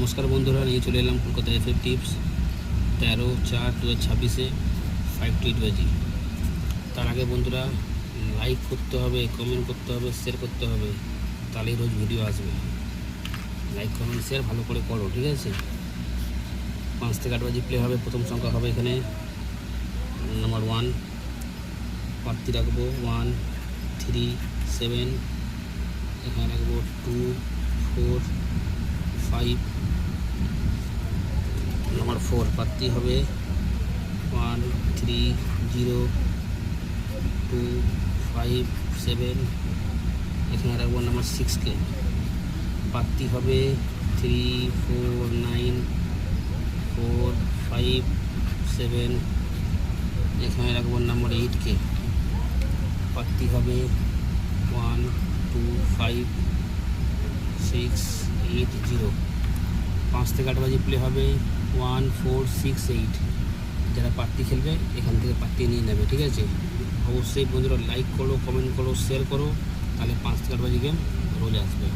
নমস্কার বন্ধুরা, নিয়ে চলে এলাম কলকাতা এফএফ টিপস 13/4/2026 5 to 8 বাজি। তার আগে বন্ধুরা লাইক করতে হবে, কমেন্ট করতে হবে, শেয়ার করতে হবে, তাহলেই রোজ ভিডিও আসবে। লাইক কমেন্ট শেয়ার ভালো করে করো, ঠিক আছে। 5 থেকে 8 বাজি প্লে হবে। প্রথম সংখ্যা হবে এখানে নাম্বার 1, প্রার্থী রাখবো 1, 3, 7, এখানে রাখবো 2, 4, 5, নাম্বার 4 প্রার্থী হবে 1, 3, 0, 2, 5, 7, এখানে রাখবো নাম্বার 6কে। প্রার্থী হবে 3, 4, 9, 4, 5, 7, এখানে রাখবো নাম্বার 8কে। প্রার্থী হবে 1, 2, 5, 6, 8, 0। 5 থেকে 8 বাজি প্লে হবে 1, 4, 6, 8। যারা প্রার্থী খেলবে এখান থেকে প্রার্থী নিয়ে নেবে, ঠিক আছে। অবশ্যই বন্ধুরা লাইক করো, কমেন্ট করো, শেয়ার করো, তাহলে 5 থেকে 8 বাজি গেম রোজ আসবে।